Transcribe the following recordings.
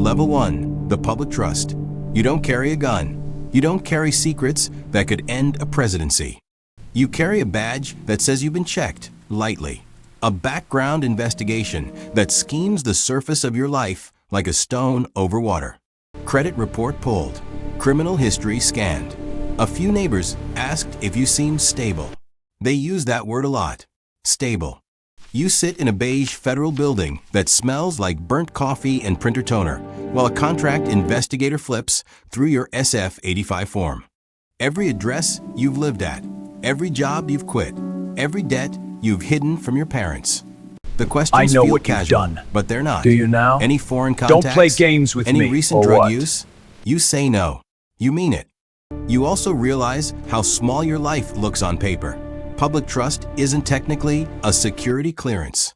Level 1, the public trust. You don't carry a gun. You don't carry secrets that could end a presidency. You carry a badge that says you've been checked, lightly. A background investigation that schemes the surface of your life like a stone over water. Credit report pulled. Criminal history scanned. A few neighbors asked if you seemed stable. They use that word a lot. Stable. You sit in a beige federal building that smells like burnt coffee and printer toner, while a contract investigator flips through your SF-85 form. Every address you've lived at, every job you've quit, every debt you've hidden from your parents. The questions feel casual, but they're not. Do you now? Any foreign contacts? Don't play games with me. Any recent drug use? You say no. You mean it. You also realize how small your life looks on paper. Public trust isn't technically a security clearance.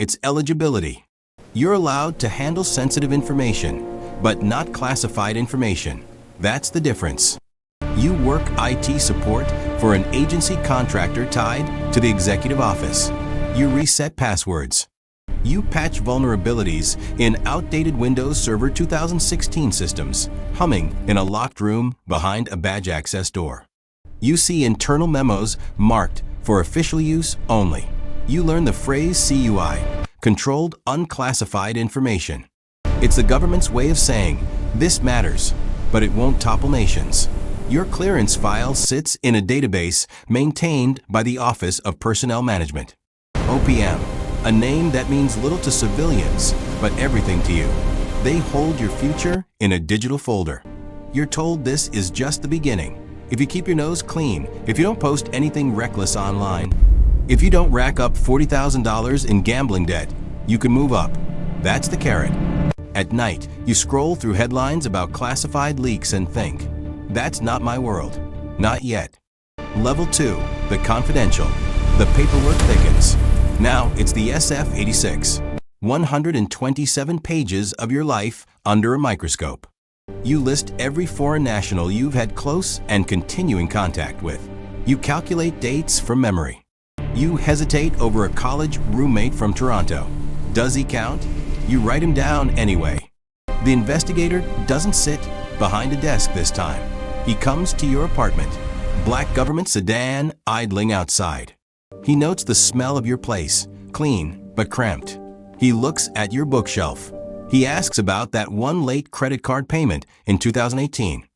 It's eligibility. You're allowed to handle sensitive information, but not classified information. That's the difference. You work IT support for an agency contractor tied to the executive office. You reset passwords. You patch vulnerabilities in outdated Windows Server 2016 systems, humming in a locked room behind a badge access door. You see internal memos marked for official use only. You learn the phrase CUI, Controlled Unclassified Information. It's the government's way of saying, this matters, but it won't topple nations. Your clearance file sits in a database maintained by the Office of Personnel Management. OPM, a name that means little to civilians, but everything to you. They hold your future in a digital folder. You're told this is just the beginning. If you keep your nose clean, if you don't post anything reckless online, if you don't rack up $40,000 in gambling debt, you can move up. That's the carrot. At night, you scroll through headlines about classified leaks and think, that's not my world. Not yet. Level 2, the confidential. The paperwork thickens. Now it's the SF-86. 127 pages of your life under a microscope. You list every foreign national you've had close and continuing contact with. You calculate dates from memory. You hesitate over a college roommate from Toronto. Does he count? You write him down anyway. The investigator doesn't sit behind a desk this time. He comes to your apartment. Black government sedan idling outside. He notes the smell of your place, clean but cramped. He looks at your bookshelf. He asks about that one late credit card payment in 2018.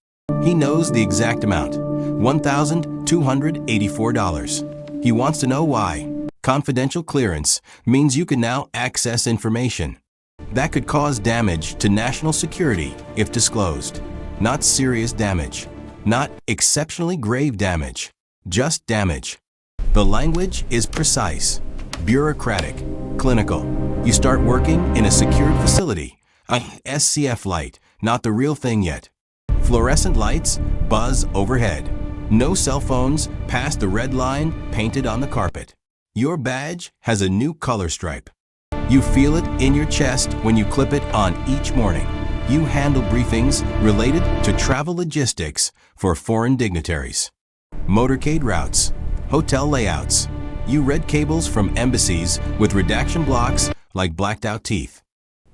He knows the exact amount, $1,284. He wants to know why. Confidential clearance means you can now access information that could cause damage to national security if disclosed. Not serious damage, not exceptionally grave damage, just damage. The language is precise, bureaucratic, clinical. You start working in a secured facility, a SCF light, not the real thing yet. Fluorescent lights buzz overhead. No cell phones past the red line painted on the carpet. Your badge has a new color stripe. You feel it in your chest when you clip it on each morning. You handle briefings related to travel logistics for foreign dignitaries. Motorcade routes, hotel layouts. You read cables from embassies with redaction blocks like blacked out teeth.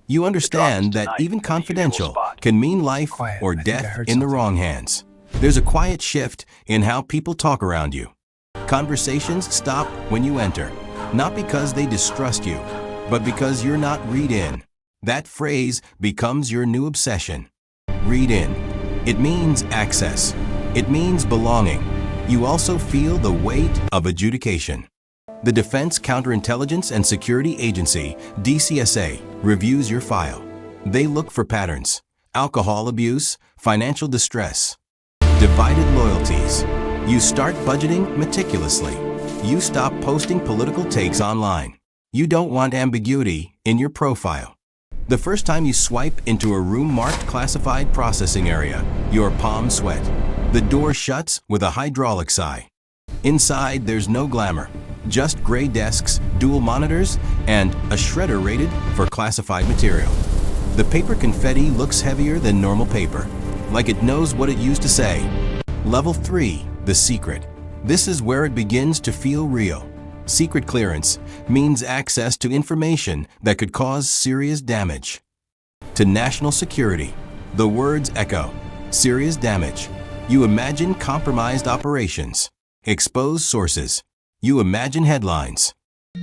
You understand that even confidential can mean life or death in the wrong hands. There's a quiet shift in how people talk around you. Conversations stop when you enter, not because they distrust you, but because you're not read in. That phrase becomes your new obsession. Read in. It means access. It means belonging. You also feel the weight of adjudication. The Defense Counterintelligence and Security Agency, DCSA, reviews your file. They look for patterns: alcohol abuse, financial distress, divided loyalties. You start budgeting meticulously. You stop posting political takes online. You don't want ambiguity in your profile. The first time you swipe into a room marked classified processing area, your palms sweat. The door shuts with a hydraulic sigh. Inside, there's no glamour. Just gray desks, dual monitors, and a shredder rated for classified material. The paper confetti looks heavier than normal paper, like it knows what it used to say. Level 3, the secret. This is where it begins to feel real. Secret clearance means access to information that could cause serious damage. To national security, the words echo. Serious damage. You imagine compromised operations. Exposed sources. You imagine headlines.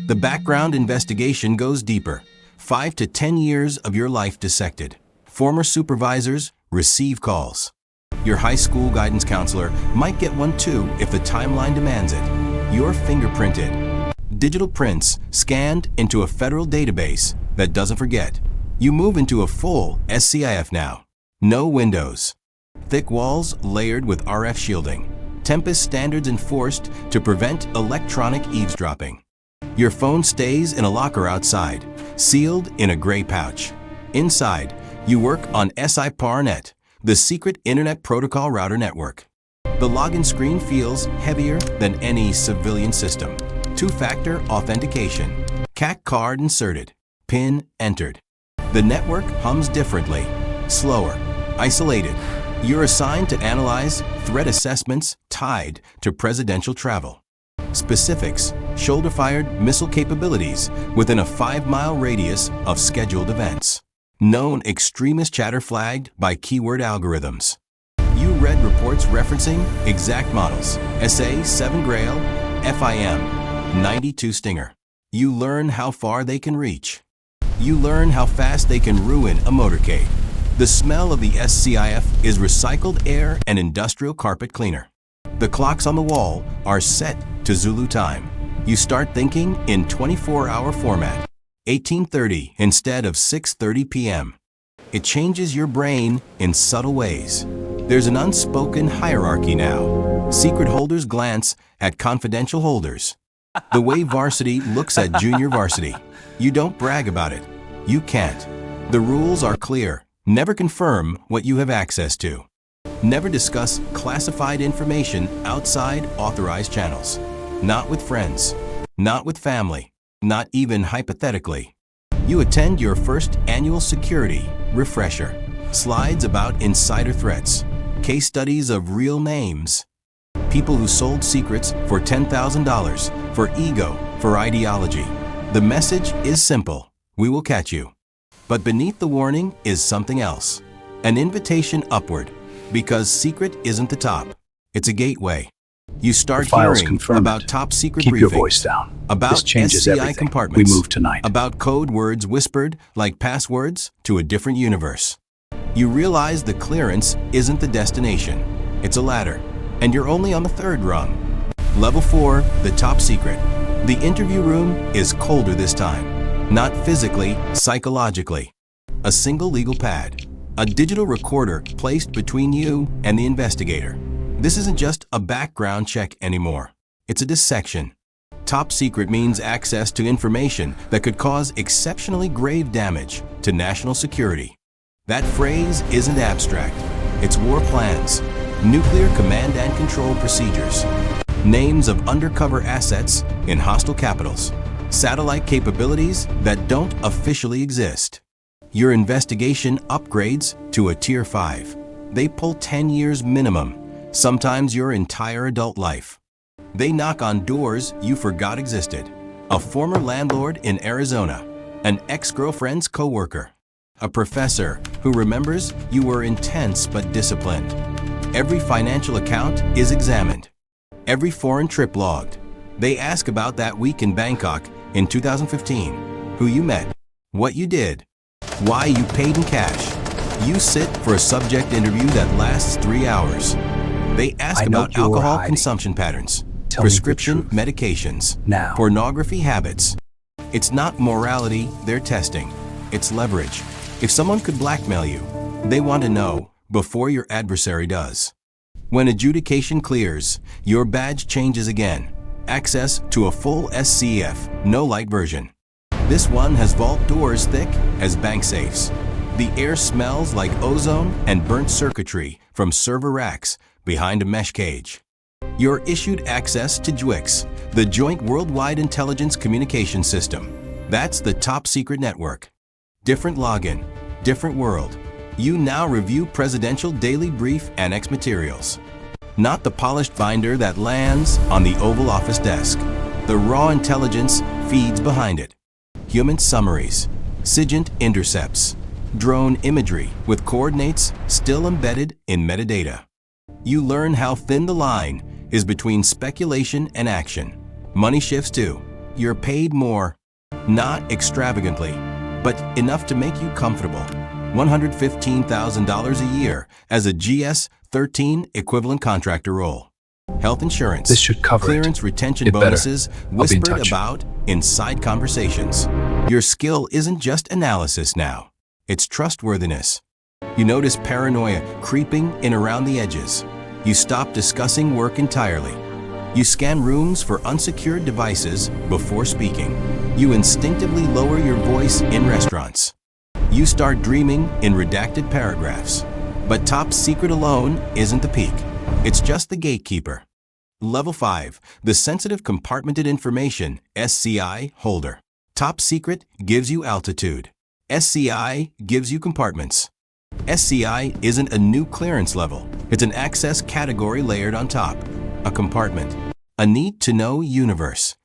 The background investigation goes deeper. 5 to 10 years of your life dissected. Former supervisors receive calls. Your high school guidance counselor might get one too if the timeline demands it. You're fingerprinted. Digital prints scanned into a federal database that doesn't forget. You move into a full SCIF now. No windows. Thick walls layered with RF shielding. Tempest standards enforced to prevent electronic eavesdropping. Your phone stays in a locker outside, sealed in a gray pouch. Inside, you work on SIPARNet, the secret Internet Protocol Router network. The login screen feels heavier than any civilian system. Two-factor authentication. CAC card inserted. PIN entered. The network hums differently, slower, isolated. You're assigned to analyze threat assessments tied to presidential travel. Specifics: shoulder-fired missile capabilities within a 5-mile radius of scheduled events. Known extremist chatter flagged by keyword algorithms. You read reports referencing exact models: SA-7 Grail, FIM, 92 Stinger. You learn how far they can reach. You learn how fast they can ruin a motorcade. The smell of the SCIF is recycled air and industrial carpet cleaner. The clocks on the wall are set to Zulu time. You start thinking in 24-hour format, 18:30 instead of 6:30 p.m. It changes your brain in subtle ways. There's an unspoken hierarchy now. Secret holders glance at confidential holders. The way varsity looks at junior varsity. You don't brag about it. You can't. The rules are clear. Never confirm what you have access to. Never discuss classified information outside authorized channels. Not with friends. Not with family. Not even hypothetically. You attend your first annual security refresher. Slides about insider threats. Case studies of real names. People who sold secrets for $10,000, for ego, for ideology. The message is simple. We will catch you. But beneath the warning is something else. An invitation upward. Because secret isn't the top. It's a gateway. You start hearing about top secret briefings. Keep your voice down. About this changes SCI everything. compartments. We move tonight. About code words whispered like passwords to a different universe. You realize the clearance isn't the destination. It's a ladder. And you're only on the 3rd rung. Level 4, the top secret. The interview room is colder this time. Not physically, psychologically. A single legal pad. A digital recorder placed between you and the investigator. This isn't just a background check anymore. It's a dissection. Top secret means access to information that could cause exceptionally grave damage to national security. That phrase isn't abstract. It's war plans, nuclear command and control procedures, names of undercover assets in hostile capitals, satellite capabilities that don't officially exist. Your investigation upgrades to a Tier 5. They pull 10 years minimum, sometimes your entire adult life. They knock on doors you forgot existed. A former landlord in Arizona, an ex-girlfriend's coworker, a professor who remembers you were intense but disciplined. Every financial account is examined. Every foreign trip logged. They ask about that week in Bangkok in 2015, who you met, what you did, why you paid in cash. You sit for a subject interview that lasts 3 hours. They ask about alcohol consumption patterns, prescription medications, pornography habits. It's not morality they're testing. It's leverage. If someone could blackmail you, they want to know before your adversary does. When adjudication clears, your badge changes again. Access to a full SCF, no light version. This one has vault doors thick as bank safes. The air smells like ozone and burnt circuitry from server racks behind a mesh cage. You're issued access to JWICS, the Joint Worldwide Intelligence Communication System. That's the top secret network. Different login, different world. You now review presidential daily brief annex materials. Not the polished binder that lands on the Oval Office desk. The raw intelligence feeds behind it. Human summaries, SIGINT intercepts, drone imagery with coordinates still embedded in metadata. You learn how thin the line is between speculation and action. Money shifts too. You're paid more, not extravagantly, but enough to make you comfortable. $115,000 a year as a GS-13 equivalent contractor role. Health insurance, This should cover clearance it. retention It better. bonuses I'll be in whispered touch. about inside conversations. Your skill isn't just analysis now, it's trustworthiness. You notice paranoia creeping in around the edges. You stop discussing work entirely. You scan rooms for unsecured devices before speaking. You instinctively lower your voice in restaurants. You start dreaming in redacted paragraphs. But top secret alone isn't the peak. It's just the gatekeeper. Level 5, the Sensitive Compartmented Information (SCI) holder. Top secret gives you altitude. SCI gives you compartments. SCI isn't a new clearance level. It's an access category layered on top. A compartment. A need-to-know universe.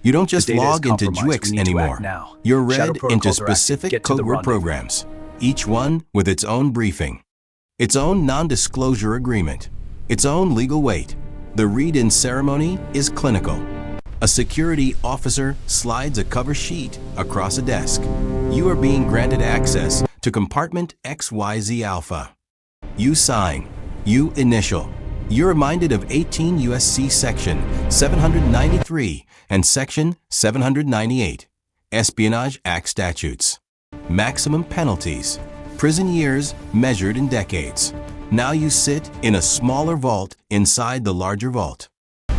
You don't just The data is log into compromised. GWIX We need to act anymore. now. You're Shadow read into protocols are active. specific Get to the code word rendezvous. programs, each one with its own briefing, its own non-disclosure agreement, its own legal weight. The read-in ceremony is clinical. A security officer slides a cover sheet across a desk. You are being granted access to compartment XYZ Alpha. You sign. You initial. You're reminded of 18 U.S.C. Section 793 and Section 798, Espionage Act statutes. Maximum penalties. Prison years measured in decades. Now you sit in a smaller vault inside the larger vault.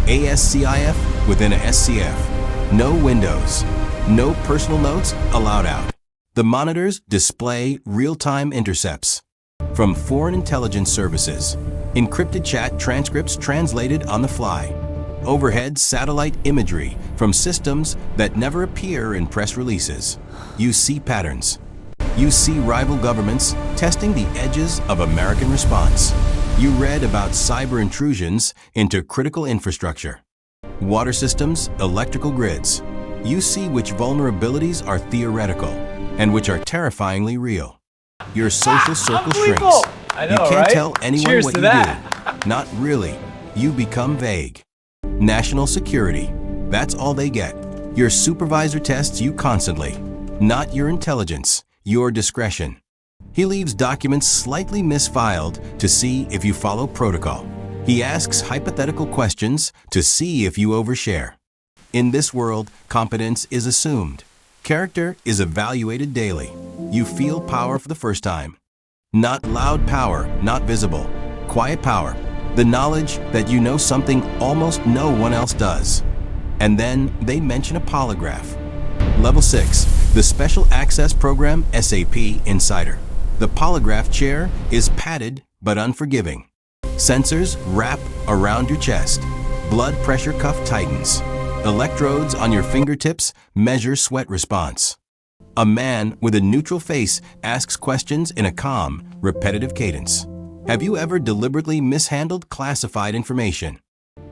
ASCIF within a SCF. No windows. No personal notes allowed out. The monitors display real-time intercepts from foreign intelligence services. Encrypted chat transcripts translated on the fly. Overhead satellite imagery from systems that never appear in press releases. You see patterns. You see rival governments testing the edges of American response. You read about cyber intrusions into critical infrastructure. Water systems, electrical grids. You see which vulnerabilities are theoretical and which are terrifyingly real. Your social circle shrinks. I know, You can't right? tell anyone Cheers what to you that. do. Not really. You become vague. National security. That's all they get. Your supervisor tests you constantly. Not your intelligence, your discretion. He leaves documents slightly misfiled to see if you follow protocol. He asks hypothetical questions to see if you overshare. In this world, competence is assumed. Character is evaluated daily. You feel power for the first time. Not loud power, not visible. Quiet power. The knowledge that you know something almost no one else does. And then they mention a polygraph. Level 6, the Special Access Program SAP Insider. The polygraph chair is padded but unforgiving. Sensors wrap around your chest. Blood pressure cuff tightens. Electrodes on your fingertips measure sweat response. A man with a neutral face asks questions in a calm, repetitive cadence. Have you ever deliberately mishandled classified information?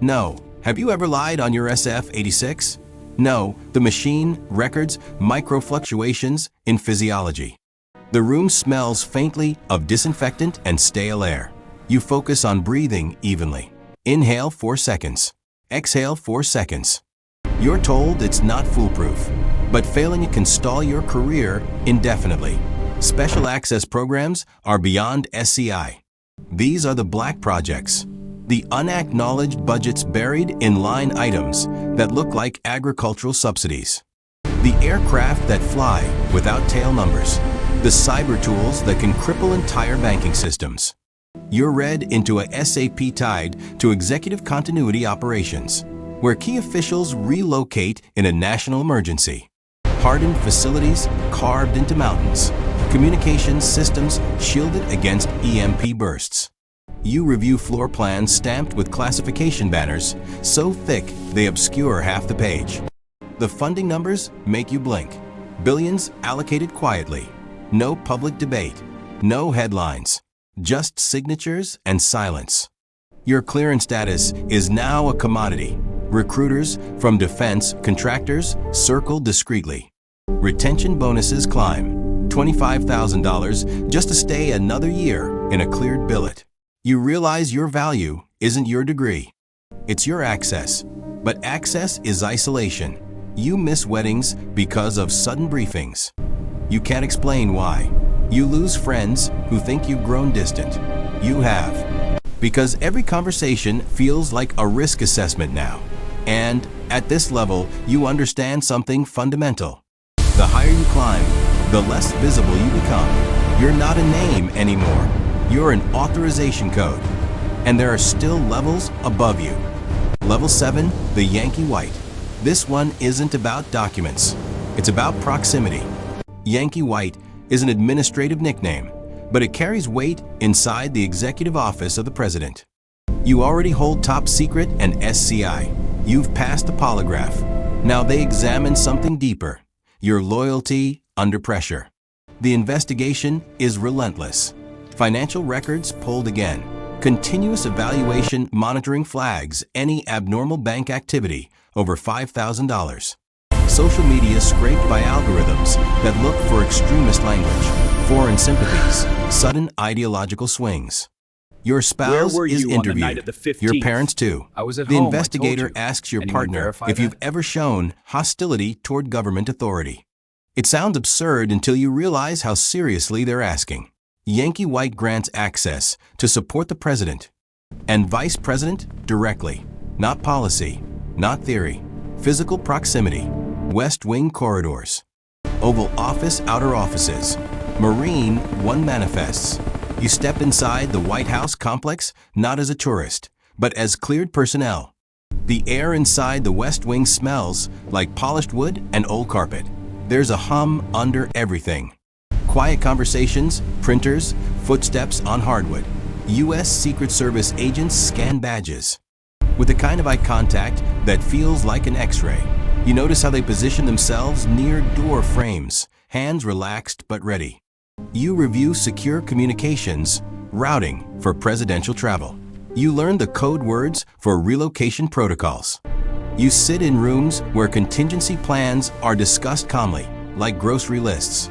No. Have you ever lied on your SF-86? No. The machine records microfluctuations in physiology. The room smells faintly of disinfectant and stale air. You focus on breathing evenly. Inhale 4 seconds. Exhale 4 seconds. You're told it's not foolproof, but failing it can stall your career indefinitely. Special access programs are beyond SCI. These are the black projects, the unacknowledged budgets buried in line items that look like agricultural subsidies. The aircraft that fly without tail numbers. The cyber tools that can cripple entire banking systems. You're read into a SAP tied to executive continuity operations, where key officials relocate in a national emergency. Hardened facilities carved into mountains. Communications systems shielded against EMP bursts. You review floor plans stamped with classification banners so thick they obscure half the page. The funding numbers make you blink. Billions allocated quietly. No public debate. No headlines. Just signatures and silence. Your clearance status is now a commodity. Recruiters from defense contractors circle discreetly. Retention bonuses climb. $25,000 just to stay another year in a cleared billet. You realize your value isn't your degree. It's your access. But access is isolation. You miss weddings because of sudden briefings. You can't explain why. You lose friends who think you've grown distant. You have. Because every conversation feels like a risk assessment now. And at this level, you understand something fundamental. The higher you climb, the less visible you become. You're not a name anymore. You're an authorization code. And there are still levels above you. Level 7, the Yankee White. This one isn't about documents. It's about proximity. Yankee White is an administrative nickname, but it carries weight inside the executive office of the president. You already hold top secret and SCI. You've passed the polygraph. Now they examine something deeper. Your loyalty under pressure. The investigation is relentless. Financial records pulled again. Continuous evaluation monitoring flags any abnormal bank activity over $5,000. Social media scraped by algorithms that look for extremist language, foreign sympathies, sudden ideological swings. Your spouse is interviewed, your parents too. The investigator asks your partner if you've ever shown hostility toward government authority. It sounds absurd until you realize how seriously they're asking. Yankee White grants access to support the president and vice president directly, not policy, not theory, physical proximity, West Wing corridors, Oval Office outer offices, Marine One manifests. You step inside the White House complex not as a tourist, but as cleared personnel. The air inside the West Wing smells like polished wood and old carpet. There's a hum under everything. Quiet conversations, printers, footsteps on hardwood. U.S. Secret Service agents scan badges. With the kind of eye contact that feels like an X-ray. You notice how they position themselves near door frames, hands relaxed but ready. You review secure communications, routing for presidential travel. You learn the code words for relocation protocols. You sit in rooms where contingency plans are discussed calmly, like grocery lists.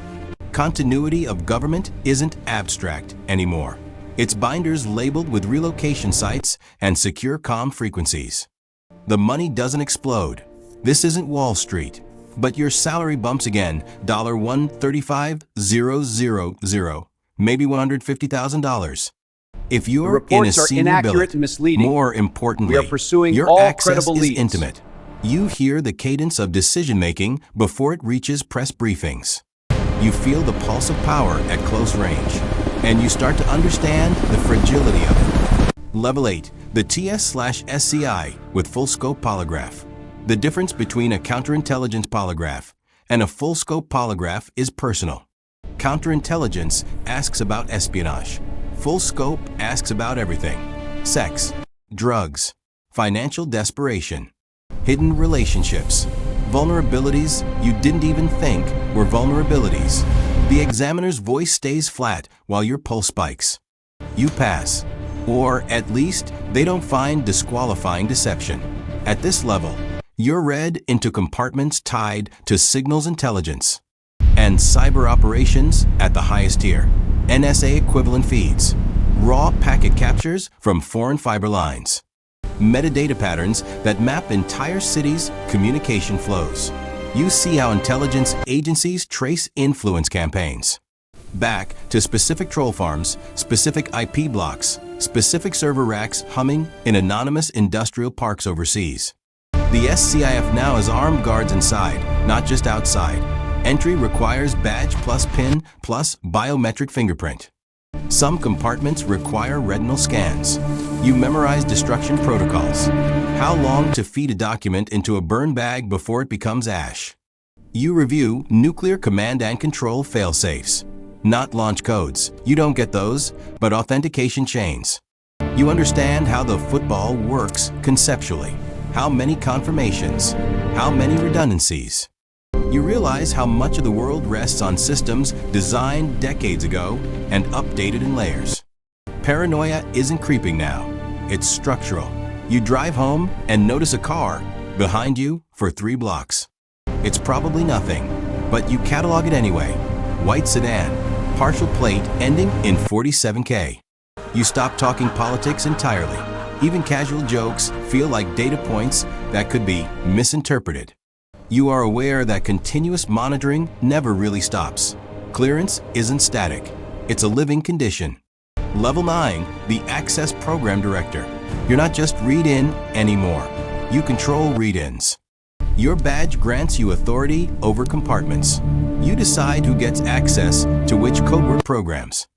Continuity of government isn't abstract anymore. It's binders labeled with relocation sites and secure comm frequencies. The money doesn't explode. This isn't Wall Street. But your salary bumps again, $135,000, maybe $150,000. If you're in a senior billet, more importantly, your access is intimate. You hear the cadence of decision-making before it reaches press briefings. You feel the pulse of power at close range, and you start to understand the fragility of it. Level 8, the TS/SCI with full-scope polygraph. The difference between a counterintelligence polygraph and a full-scope polygraph is personal. Counterintelligence asks about espionage. Full scope asks about everything. Sex, drugs, financial desperation, hidden relationships, vulnerabilities you didn't even think were vulnerabilities. The examiner's voice stays flat while your pulse spikes. You pass, or at least they don't find disqualifying deception. At this level, you're read into compartments tied to signals intelligence and cyber operations at the highest tier. NSA equivalent feeds, raw packet captures from foreign fiber lines, metadata patterns that map entire cities' communication flows. You see how intelligence agencies trace influence campaigns back to specific troll farms, specific IP blocks, specific server racks humming in anonymous industrial parks overseas. The SCIF now has armed guards inside, not just outside. Entry requires badge plus PIN plus biometric fingerprint. Some compartments require retinal scans. You memorize destruction protocols. How long to feed a document into a burn bag before it becomes ash. You review nuclear command and control failsafes. Not launch codes. You don't get those, but authentication chains. You understand how the football works conceptually. How many confirmations? How many redundancies? You realize how much of the world rests on systems designed decades ago and updated in layers. Paranoia isn't creeping now, it's structural. You drive home and notice a car behind you for 3 blocks. It's probably nothing, but you catalog it anyway. white sedan, partial plate ending in 47K. You stop talking politics entirely. Even casual jokes feel like data points that could be misinterpreted. You are aware that continuous monitoring never really stops. Clearance isn't static. It's a living condition. Level 9, the Access Program Director. You're not just read-in anymore. You control read-ins. Your badge grants you authority over compartments. You decide who gets access to which codeword programs.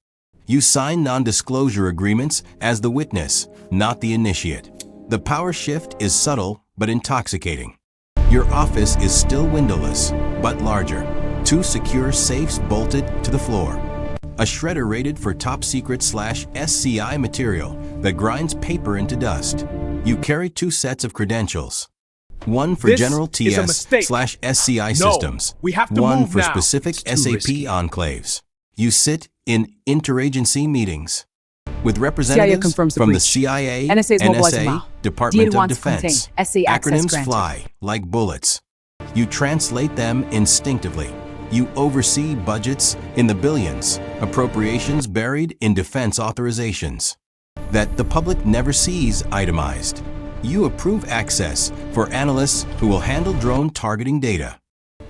You sign non-disclosure agreements as the witness, not the initiate. The power shift is subtle but intoxicating. Your office is still windowless, but larger. 2 secure safes bolted to the floor. A shredder rated for top-secret/SCI material that grinds paper into dust. You carry 2 sets of credentials. One for general TS/SCI systems. One for specific SAP enclaves. You sit in interagency meetings with representatives from the CIA, NSA, Department of Defense. Acronyms fly like bullets. You translate them instinctively. You oversee budgets in the billions, appropriations buried in defense authorizations that the public never sees itemized. You approve access for analysts who will handle drone targeting data,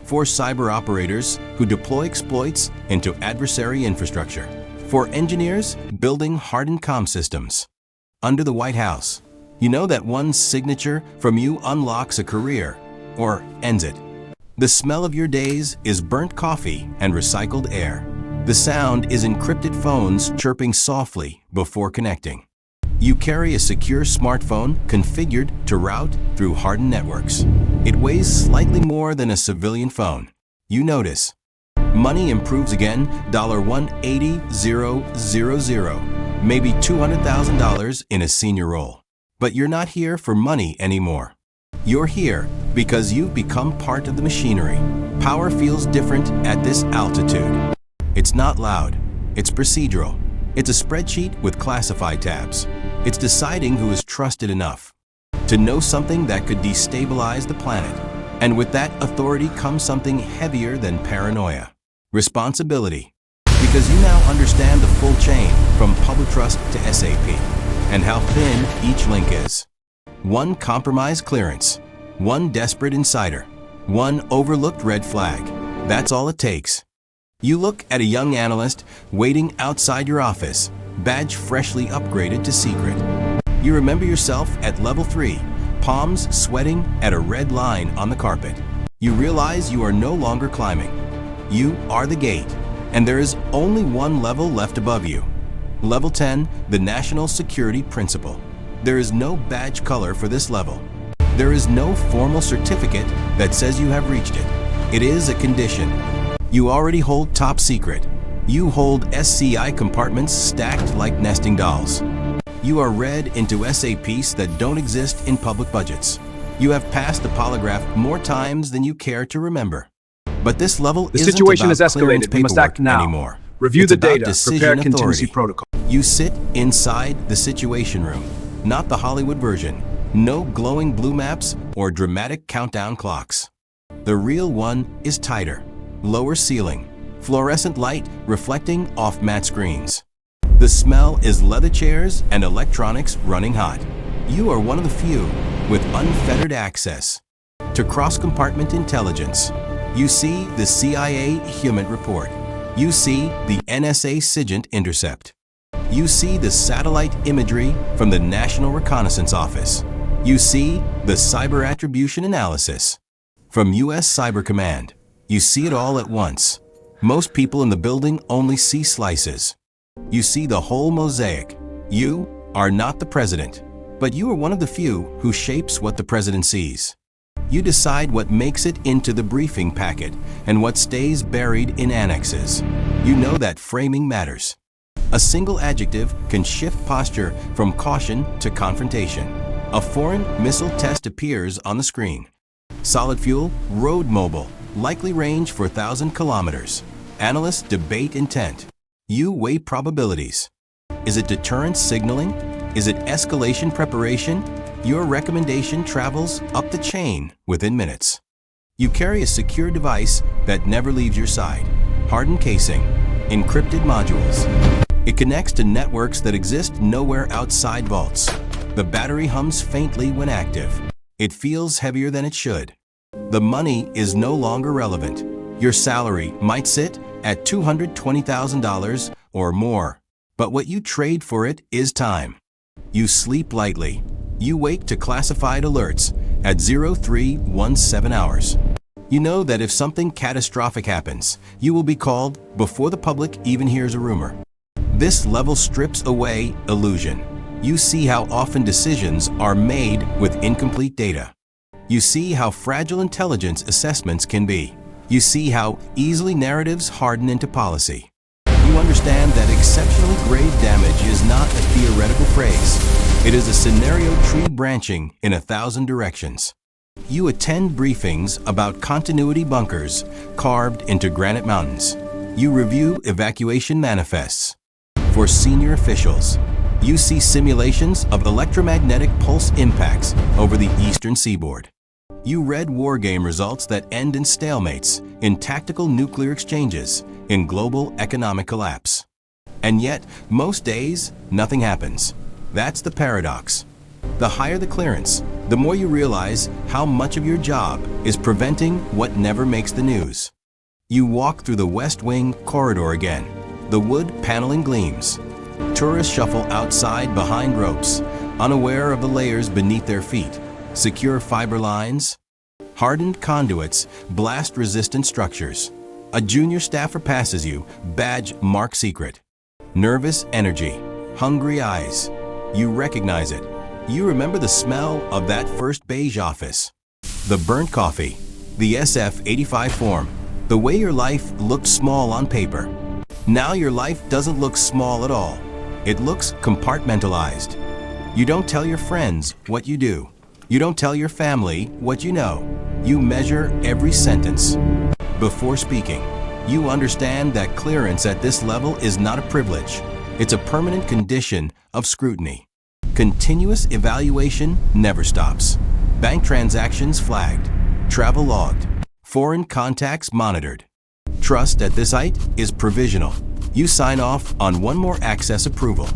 for cyber operators who deploy exploits into adversary infrastructure, for engineers building hardened comm systems. Under the White House, you know that one signature from you unlocks a career or ends it. The smell of your days is burnt coffee and recycled air. The sound is encrypted phones chirping softly before connecting. You carry a secure smartphone configured to route through hardened networks. It weighs slightly more than a civilian phone. You notice. Money improves again, $180,000, maybe $200,000 in a senior role. But you're not here for money anymore. You're here because you've become part of the machinery. Power feels different at this altitude. It's not loud. It's procedural. It's a spreadsheet with classified tabs. It's deciding who is trusted enough to know something that could destabilize the planet. And with that authority comes something heavier than paranoia. Responsibility. Because you now understand the full chain from public trust to SAP and how thin each link is. One compromised clearance, one desperate insider, one overlooked red flag. That's all it takes. You look at a young analyst waiting outside your office, badge freshly upgraded to secret. You remember yourself at level 3, palms sweating at a red line on the carpet. You realize you are no longer climbing. You are the gate, and there is only one level left above you. Level 10, the National Security Principal. There is no badge color for this level. There is no formal certificate that says you have reached it. It is a condition. You already hold top secret. You hold SCI compartments stacked like nesting dolls. You are read into SAPs that don't exist in public budgets. You have passed the polygraph more times than you care to remember. But this level isn't situation about has escalated. We must act now. Anymore. Review It's the about data. Prepare decision contingency authority. protocol. You sit inside the Situation Room, not the Hollywood version. No glowing blue maps or dramatic countdown clocks. The real one is tighter. Lower ceiling, fluorescent light reflecting off matte screens. The smell is leather chairs and electronics running hot. You are one of the few with unfettered access to cross-compartment intelligence. You see the CIA Human Report. You see the NSA SIGINT intercept. You see the satellite imagery from the National Reconnaissance Office. You see the cyber attribution analysis from US Cyber Command. You see it all at once. Most people in the building only see slices. You see the whole mosaic. You are not the president, but you are one of the few who shapes what the president sees. You decide what makes it into the briefing packet and what stays buried in annexes. You know that framing matters. A single adjective can shift posture from caution to confrontation. A foreign missile test appears on the screen. Solid fuel, road mobile, likely range for 1,000 kilometers. Analysts debate intent. You weigh probabilities. Is it deterrence signaling? Is it escalation preparation? Your recommendation travels up the chain within minutes. You carry a secure device that never leaves your side. hardened casing, encrypted modules. It connects to networks that exist nowhere outside vaults. The battery hums faintly when active. It feels heavier than it should. The money is no longer relevant. Your salary might sit at $220,000 or more, but what you trade for it is time. You sleep lightly. You wake to classified alerts at 0317 hours. You know that if something catastrophic happens, you will be called before the public even hears a rumor. This level strips away illusion. You see how often decisions are made with incomplete data. You see how fragile intelligence assessments can be. You see how easily narratives harden into policy. You understand that exceptionally grave damage is not a theoretical phrase. It is a scenario tree branching in 1,000 directions. You attend briefings about continuity bunkers carved into granite mountains. You review evacuation manifests. For senior officials, you see simulations of electromagnetic pulse impacts over the eastern seaboard. You read war game results that end in stalemates, in tactical nuclear exchanges, in global economic collapse. And yet, most days, nothing happens. That's the paradox. The higher the clearance, the more you realize how much of your job is preventing what never makes the news. You walk through the West Wing corridor again. The wood paneling gleams. Tourists shuffle outside behind ropes, unaware of the layers beneath their feet. Secure fiber lines, hardened conduits, blast-resistant structures. A junior staffer passes you, badge marked secret. Nervous energy, hungry eyes. You recognize it. You remember the smell of that first beige office. The burnt coffee, the SF-85 form, the way your life looked small on paper. Now your life doesn't look small at all. It looks compartmentalized. You don't tell your friends what you do. You don't tell your family what you know. You measure every sentence. Before speaking, you understand that clearance at this level is not a privilege. It's a permanent condition of scrutiny. Continuous evaluation never stops. Bank transactions flagged. Travel logged. Foreign contacts monitored. Trust at this height is provisional. You sign off on one more access approval.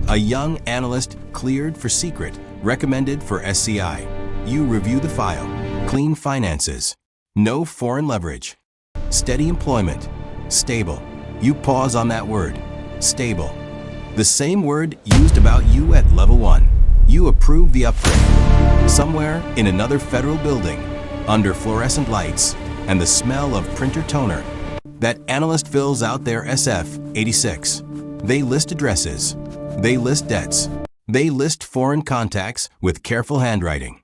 A young analyst cleared for secret, recommended for SCI. You review the file. Clean finances. No foreign leverage. Steady employment. Stable. You pause on that word. Stable. The same word used about you at level 1. You approve the upgrade. Somewhere in another federal building, under fluorescent lights and the smell of printer toner, that analyst fills out their SF-86. They list addresses. They list debts. They list foreign contacts with careful handwriting.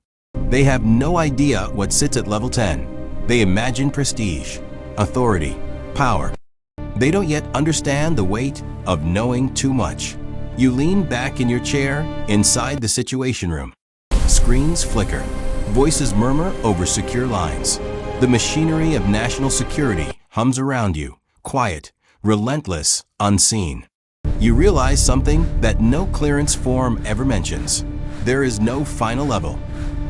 They have no idea what sits at level 10. They imagine prestige, authority, power. They don't yet understand the weight of knowing too much. You lean back in your chair inside the situation room. Screens flicker. Voices murmur over secure lines. The machinery of national security hums around you, quiet, relentless, unseen. You realize something that no clearance form ever mentions. There is no final level.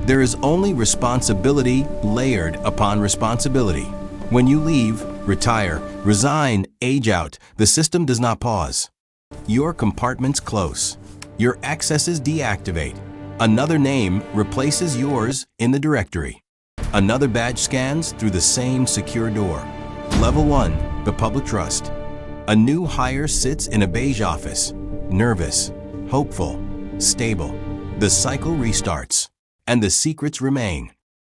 There is only responsibility layered upon responsibility. When you leave, retire, resign, age out, the system does not pause. Your compartments close. Your accesses deactivate. Another name replaces yours in the directory. Another badge scans through the same secure door. Level 1, the public trust. A new hire sits in a beige office, nervous, hopeful, stable. The cycle restarts, and the secrets remain.